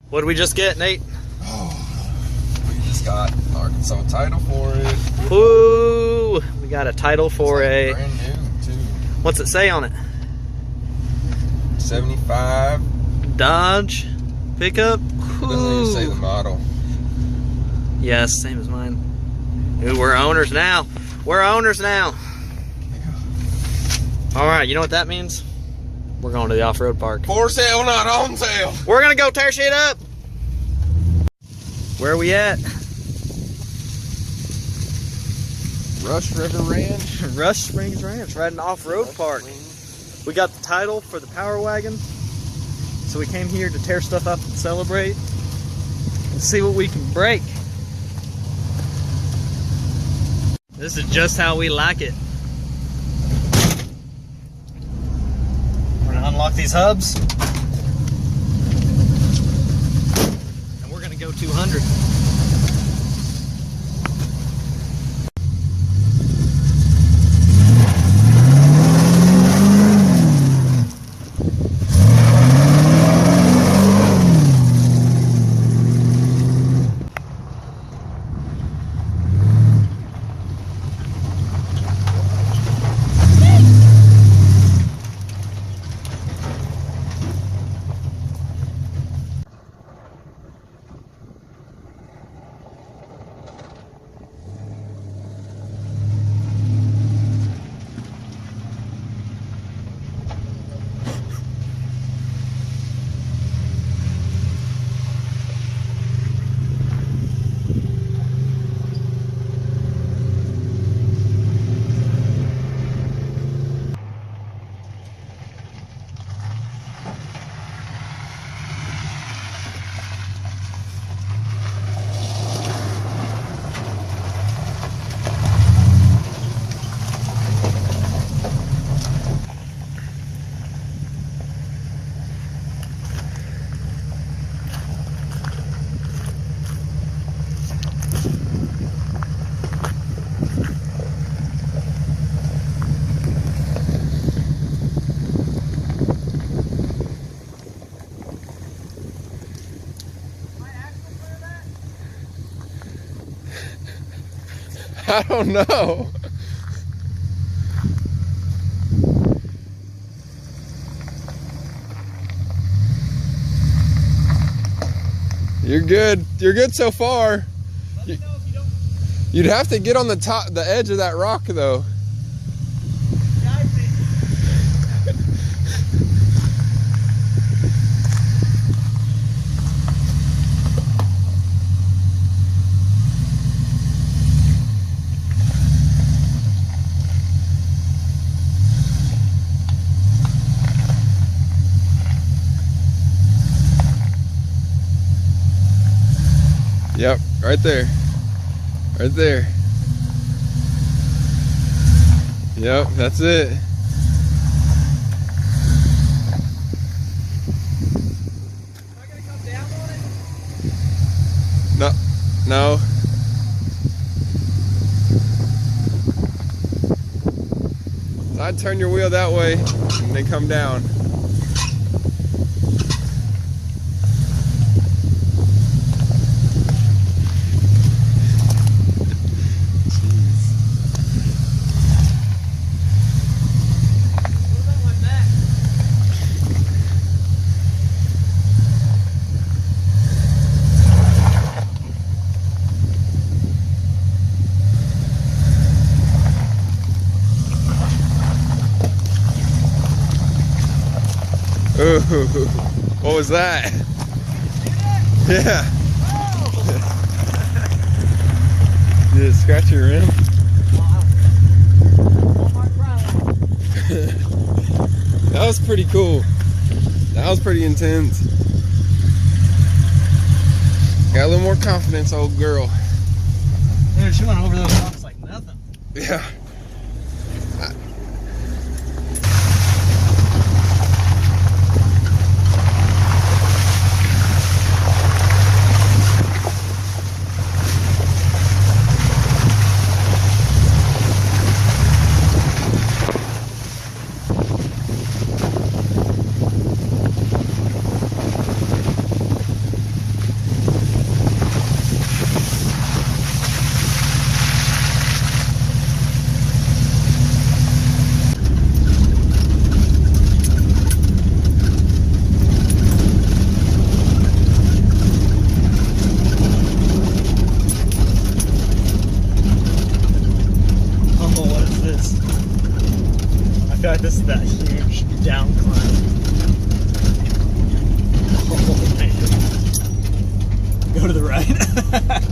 What did we just get, Nate? Oh, we just got Arkansas title for it. Woo! We got a title for a... brand new, too. What's it say on it? 75. Dodge pickup. It doesn't even say the model. Yes, same as mine. Ooh, we're owners now. We're owners now. All right, you know what that means? We're going to the off-road park. For sale, not on sale. We're gonna go tear shit up. Where are we at? Rush River Ranch. Rush Springs Ranch, right in off-road park. We got the title for the Power Wagon, so we came here to tear stuff up and celebrate and see what we can break. This is just how we like it. We're gonna unlock these hubs, and we're gonna go 200. I don't know. You're good. You're good so far. Let me know if you don't. You'd have to get on the edge of that rock though. Yep, right there. Right there. Yep, that's it. Am I gonna come down on it? No, no. So I'd turn your wheel that way and then come down. Ooh, what was that? Yeah. Oh. Did it scratch your rim? That was pretty cool. That was pretty intense. Got a little more confidence, old girl. Dude, she went over those rocks like nothing. Yeah. right.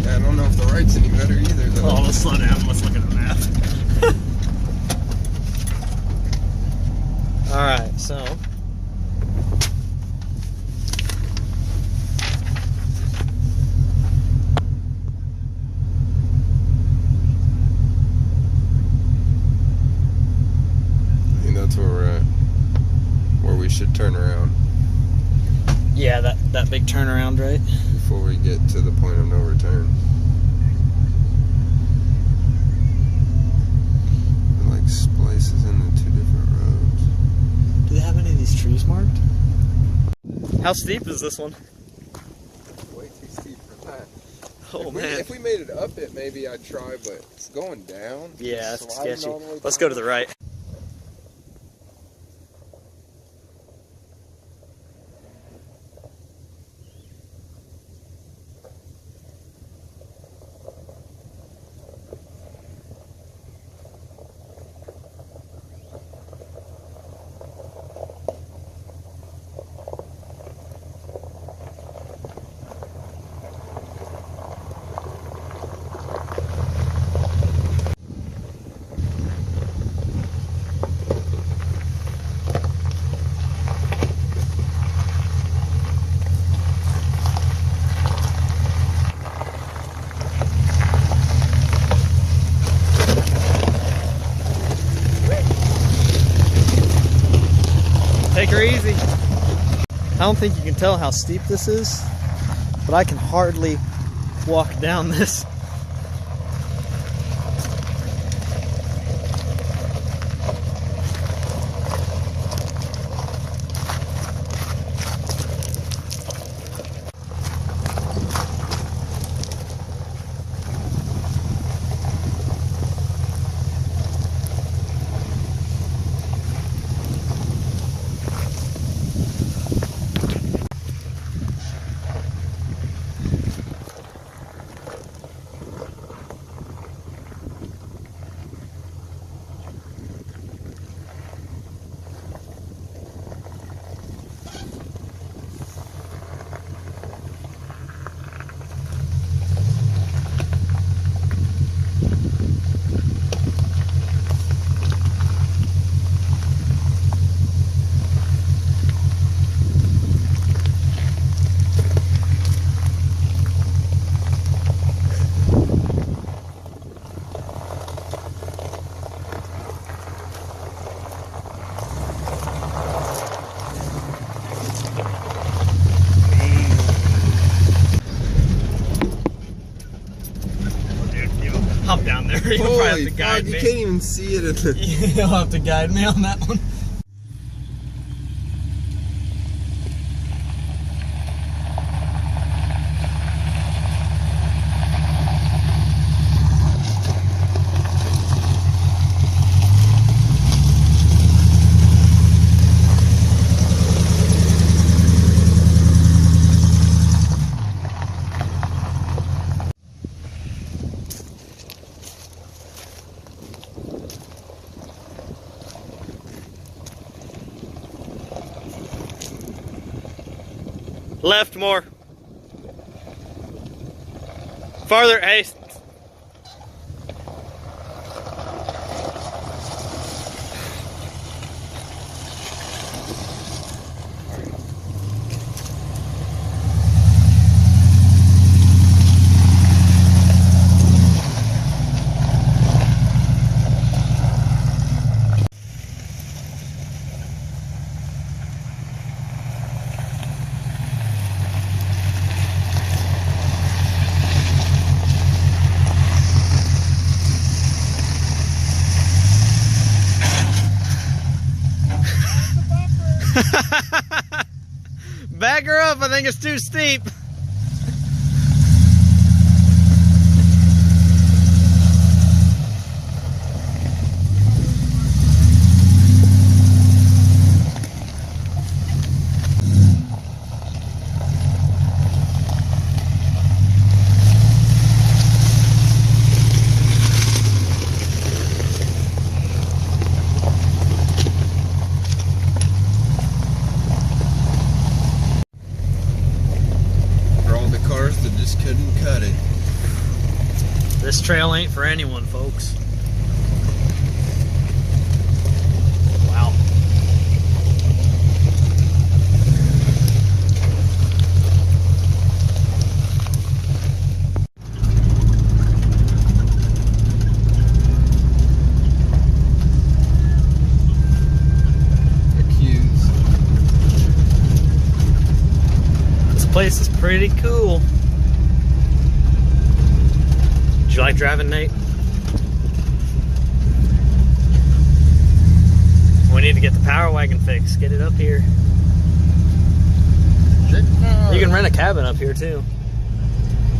Yeah, I don't know if the right's any better either, though. Oh, let's slow down. Let's look at the map. All right, so. I think that's where we're at. Where we should turn around. Yeah, that big turnaround, right? Before we get to the point of no return. It like splices into two different roads. Do they have any of these trees marked? How steep is this one? Way too steep for that. Oh, man. If we made it up it, maybe I'd try, but it's going down. Yeah, that's Sliding sketchy. all the way Let's down. go to the right. Take her easy. I don't think you can tell how steep this is, but I can hardly walk down this. Hop down there. You'll probably have to guide me. You can't even see it. You'll have to guide me on that one. Left more. Farther, hey. Back her up, I think it's too steep. This trail ain't for anyone, folks. Wow. This place is pretty cool. Did you like driving, Nate? We need to get the power wagon fixed. Get it up here. Shit fire. You can rent a cabin up here too.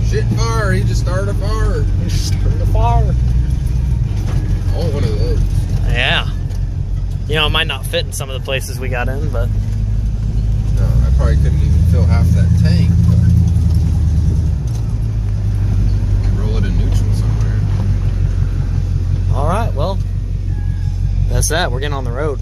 Shit fire. He just started a fire. You just started a fire. Oh, one of those. Yeah. You know, it might not fit in some of the places we got in, but No, I probably couldn't even fill half that tank. But roll it in neutral somewhere. all right. Well, that's that. We're getting on the road.